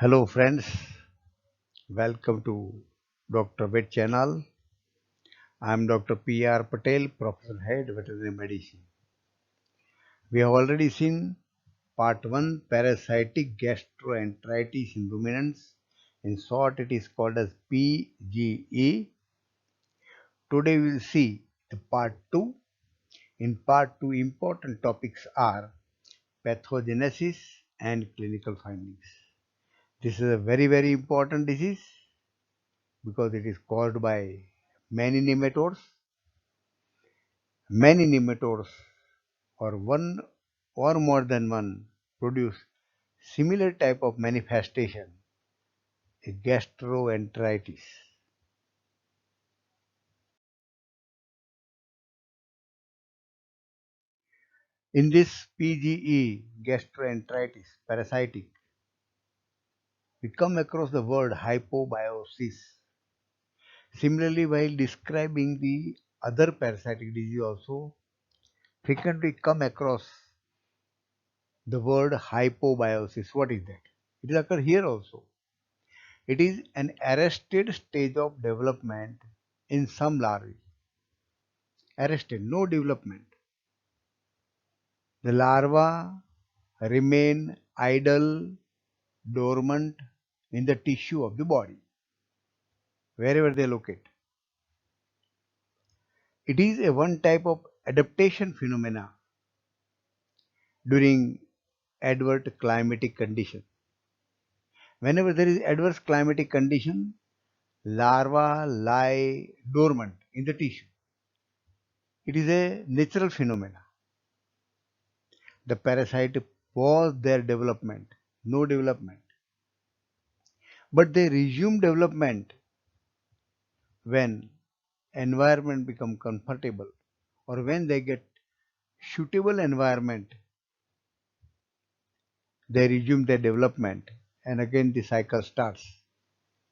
Hello friends, welcome to Dr. Vet channel. I am Dr. P.R. Patel, Professor Head Veterinary Medicine. We have already seen part 1 parasitic gastroenteritis in ruminants. In short it is called as PGE. Today we will see the part 2. In part 2 important topics are pathogenesis and clinical findings. This is a very important disease because it is caused by many nematodes. Many nematodes or one or more than one produce similar type of manifestation, a gastroenteritis. In this PGE, gastroenteritis, parasitic, we come across the word hypobiosis. Similarly, while describing the other parasitic disease also, frequently come across the word hypobiosis. What is that? It will occur here also. It is an arrested stage of development in some larvae. Arrested, no development. The larvae remain idle, dormant in the tissue of the body, wherever they locate. It is a one type of adaptation phenomena during adverse climatic condition. Whenever there is adverse climatic condition, larvae lie dormant in the tissue. It is a natural phenomena. The parasite pause their development, no development. But they resume development when environment become comfortable or when they get suitable environment, they resume their development and again the cycle starts.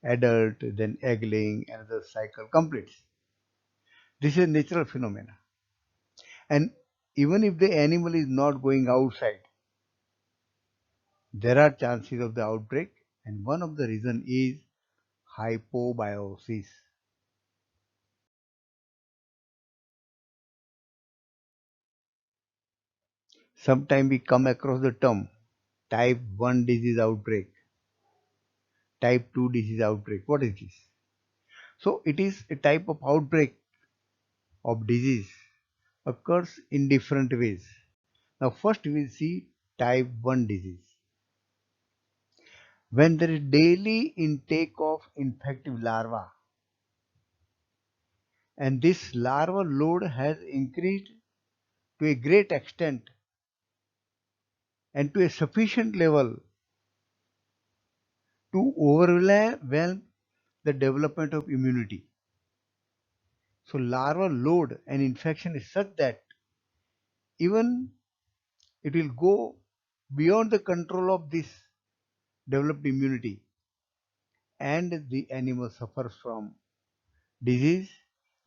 Adult, then eggling, another cycle completes. This is a natural phenomena. And even if the animal is not going outside, there are chances of the outbreak, and one of the reason is hypobiosis. Sometimes we come across the term type 1 disease outbreak, type 2 disease outbreak. What is this? So it is a type of outbreak of disease occurs in different ways. Now first we will see type 1 disease. When there is daily intake of infective larva and this larva load has increased to a great extent and to a sufficient level to overwhelm the development of immunity. So larval load and infection is such that even it will go beyond the control of this developed immunity and the animal suffers from disease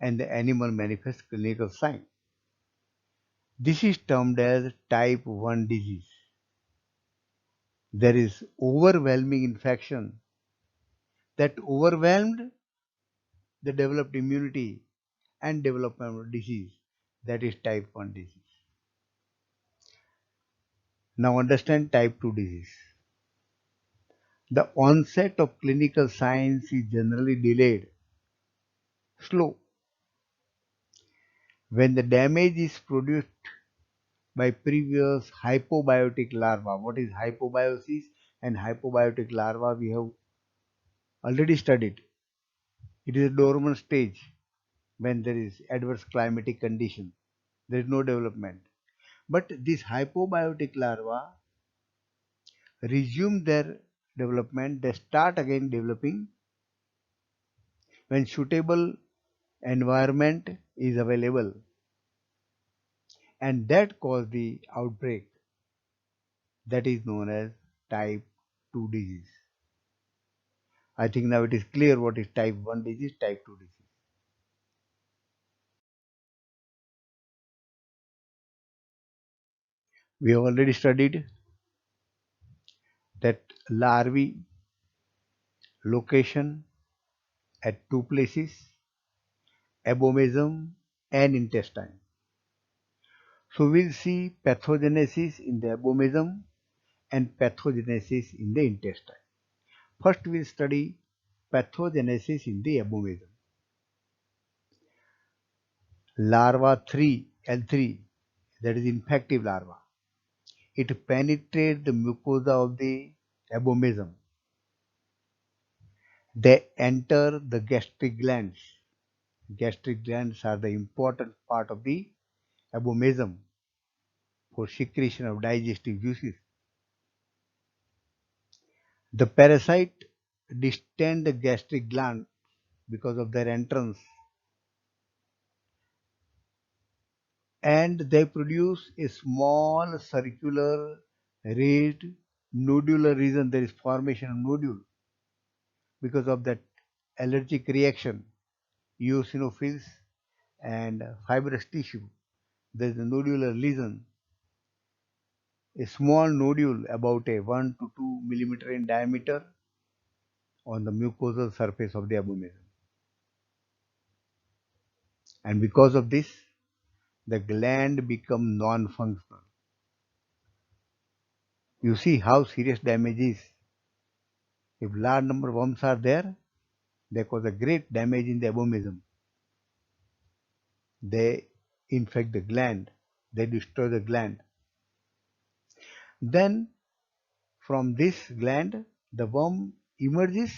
and the animal manifests clinical sign. This is termed as type 1 disease. There is overwhelming infection that overwhelmed the developed immunity and development of disease. That is type 1 disease. Now understand type 2 disease. The onset of clinical signs is generally delayed, slow. When the damage is produced by previous hypobiotic larva. What is hypobiosis and hypobiotic larva? We have already studied. It is a dormant stage when there is adverse climatic condition. There is no development. But this hypobiotic larva resume their development. They start again developing when suitable environment is available, and that cause the outbreak that is known as type 2 disease. I think now it is clear what is type 1 disease, type 2 disease. We have already studied that larvae location at two places, abomasum and intestine. So we'll see pathogenesis in the abomasum and pathogenesis in the intestine. First we'll study pathogenesis in the abomasum. Larva 3, L3, that is infective larva. It penetrates the mucosa of the abomasum. They enter the gastric glands. Gastric glands are the important part of the abomasum for secretion of digestive juices. The parasite distend the gastric gland because of their entrance, and they produce a small circular red nodular region. There is formation of nodule because of that allergic reaction, eosinophils and fibrous tissue. There is a nodular lesion, a small nodule about a 1 to 2 millimeter in diameter on the mucosal surface of the abomasum. And because of this, the gland become non-functional. You see how serious damage is. If large number of worms are there, they cause a great damage in the abomasum. They infect the gland, they destroy the gland. Then from this gland, the worm emerges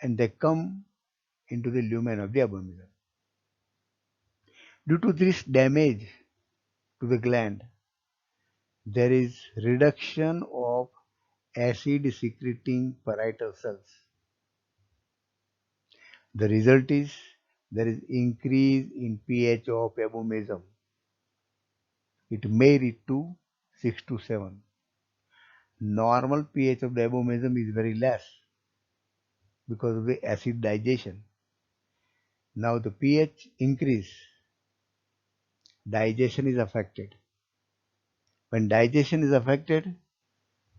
and they come into the lumen of the abomasum. Due to this damage to the gland, there is reduction of acid secreting parietal cells. The result is there is increase in pH of abomasum. It may reach to 6 to 7. Normal pH of the abomasum is very less because of the acid digestion. Now the pH increase, digestion is affected. When digestion is affected,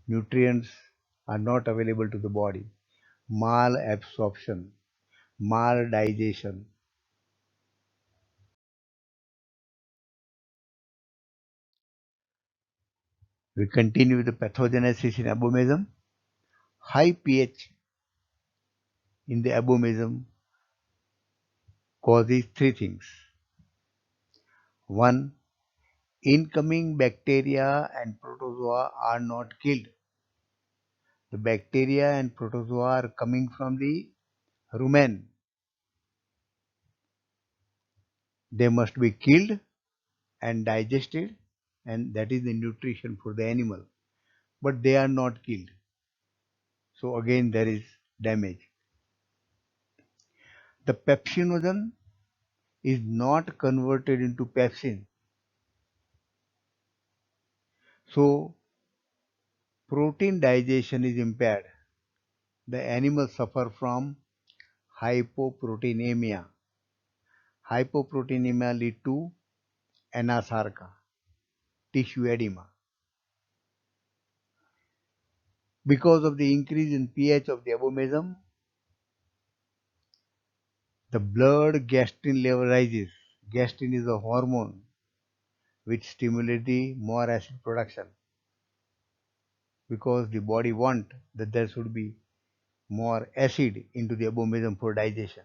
nutrients are not available to the body. Malabsorption, maldigestion. We continue with the pathogenesis in abomasum. High pH in the abomasum causes three things. One, incoming bacteria and protozoa are not killed. The bacteria and protozoa are coming from the rumen. They must be killed and digested, and that is the nutrition for the animal. But they are not killed. So again there is damage. The pepsinogen is not converted into pepsin. So protein digestion is impaired. The animals suffer from hypoproteinemia. Hypoproteinemia lead to anasarca, tissue edema. Because of the increase in pH of the abomasum, the blood gastrin level rises. Gastrin is a hormone which stimulates the more acid production because the body wants that there should be more acid into the abomasum for digestion.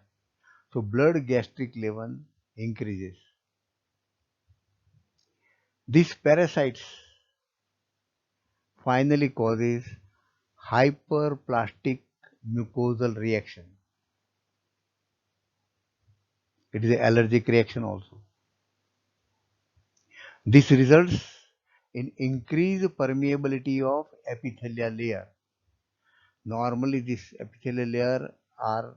So blood gastric level increases. These parasites finally causes hyperplastic mucosal reaction. It is an allergic reaction also. This results in increased permeability of epithelial layer. Normally this epithelial layer are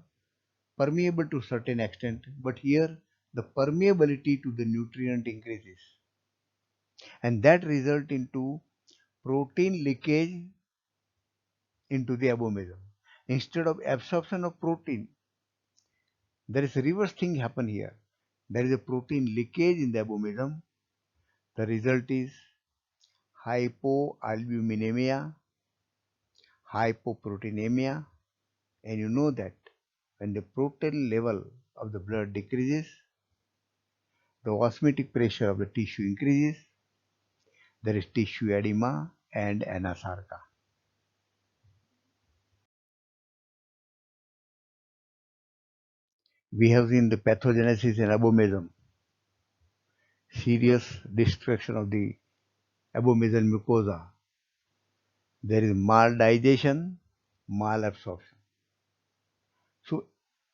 permeable to certain extent, but here the permeability to the nutrient increases, and that result into protein leakage into the abomasum. Instead of absorption of protein, there is a reverse thing happen here. There is a protein leakage in the abomasum. The result is hypoalbuminemia, hypoproteinemia, And you know that when the protein level of the blood decreases, the osmotic pressure of the tissue increases, there is tissue edema and anasarca. We have seen the pathogenesis in abomasum, serious destruction of the abomasal mucosa. There is maldigestion, malabsorption. So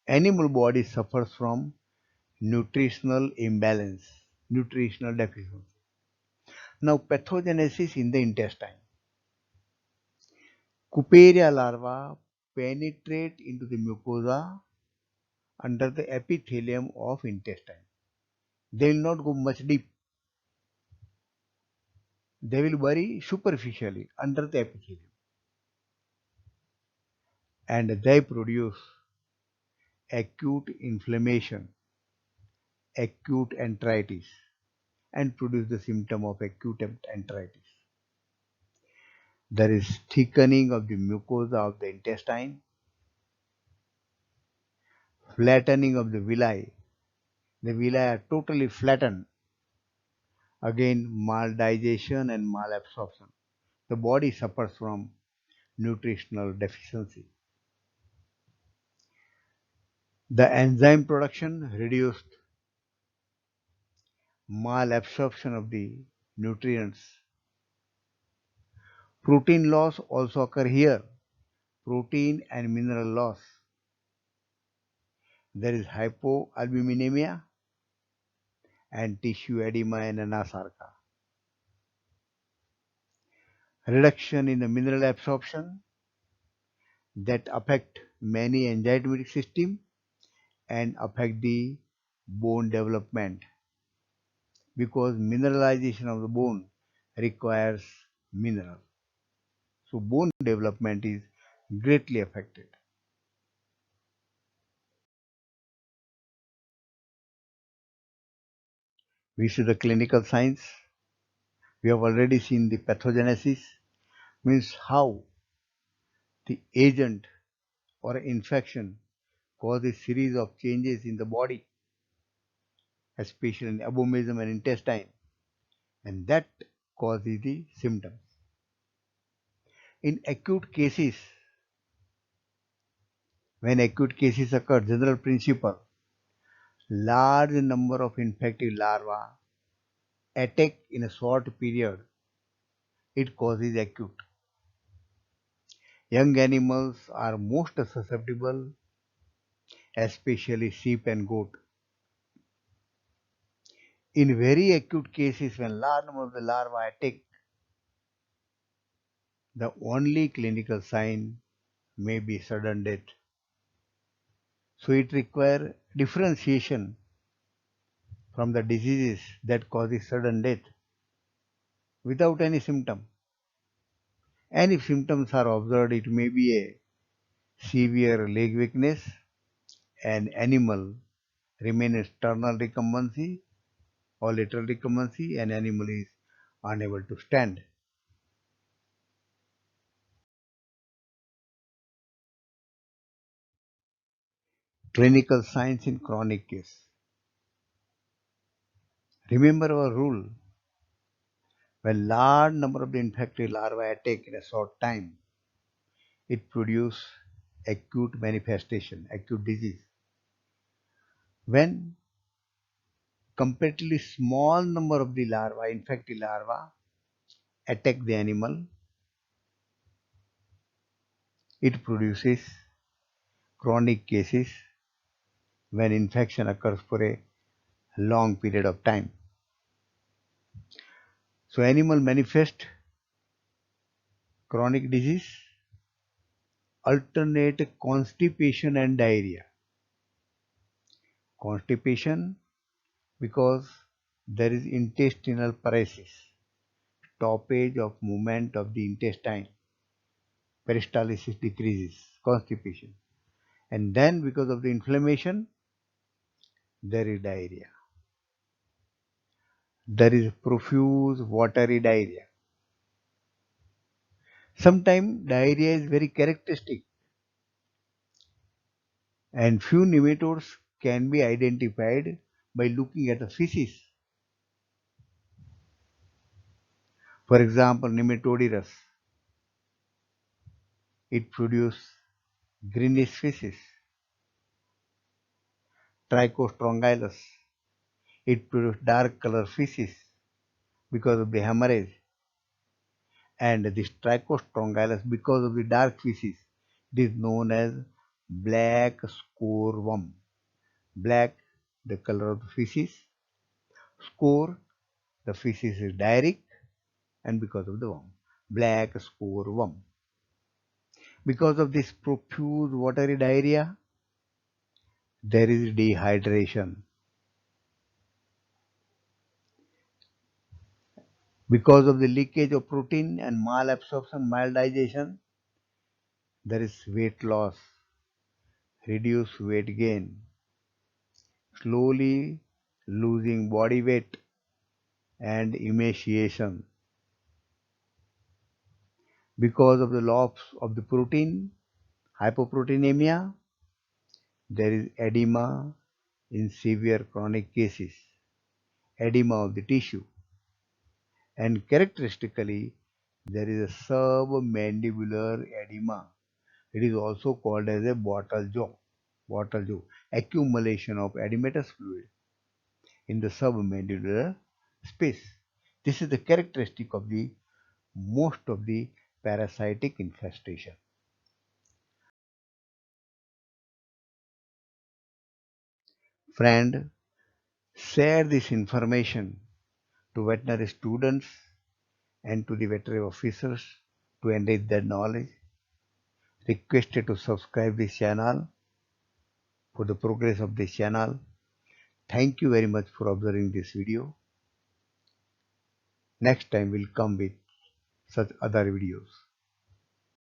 animal body suffers from nutritional imbalance, nutritional deficiency. Now pathogenesis in the intestine. Cuparia larvae penetrate into the mucosa under the epithelium of intestine. They will not go much deep. They will bury superficially under the epithelium and they produce acute inflammation, acute enteritis, and produce the symptom of acute enteritis. There is thickening of the mucosa of the intestine, flattening of the villi. The villi are totally flattened. Again, maldigestion and malabsorption. The body suffers from nutritional deficiency. The enzyme production reduced, malabsorption of the nutrients. Protein loss also occur here. Protein and mineral loss. There is hypoalbuminemia and tissue edema and anasarca. Reduction in the mineral absorption that affect many enzymatic system and affect the bone development because mineralization of the bone requires mineral. So bone development is greatly affected. We see the clinical signs. We have already seen the pathogenesis, means how the agent or infection causes series of changes in the body, especially in abomasum and intestine, and that causes the symptoms. In acute cases, when acute cases occur, general principle, large number of infected larvae attack in a short period, it causes acute. Young animals are most susceptible, especially sheep and goat. In very acute cases, when large number of the larvae attack, the only clinical sign may be sudden death. So it requires differentiation from the diseases that causes sudden death without any symptom. And if symptoms are observed, it may be a severe leg weakness, an animal remains sternal recumbency or lateral recumbency, and animal is unable to stand. Clinical signs in chronic case. Remember our rule, when large number of the infected larvae attack in a short time, it produces acute manifestation, acute disease. When comparatively small number of the larvae, infected larvae, attack the animal, it produces chronic cases when infection occurs for a long period of time. So animal manifest chronic disease, alternate constipation and diarrhea. Constipation because there is intestinal paresis, stoppage of movement of the intestine, peristalsis decreases, constipation. And then because of the inflammation, there is diarrhea. There is profuse watery diarrhea. Sometimes diarrhea is very characteristic. And few nematodes can be identified by looking at the feces. For example, Nematodyrus, it produces greenish feces. Trichostrongylus, it produces dark color feces because of the hemorrhage. And this Trichostrongylus, because of the dark feces, it is known as black scoreworm. Black, the color of the feces. Score, the feces is diarrheic, and because of the worm, black scoreworm. Because of this profuse watery diarrhea, there is dehydration. Because of the leakage of protein and malabsorption, maldigestion, there is weight loss, reduced weight gain, slowly losing body weight, and emaciation. Because of the loss of the protein, hypoproteinemia, there is edema in severe chronic cases, edema of the tissue. And characteristically, there is a submandibular edema. It is also called as a bottle jaw, accumulation of edematous fluid in the submandibular space. This is the characteristic of the most of the parasitic infestation. Friend, share this information to veterinary students and to the veterinary officers to enrich their knowledge. Requested to subscribe this channel for the progress of this channel. Thank you very much for observing this video. Next time we'll come with such other videos.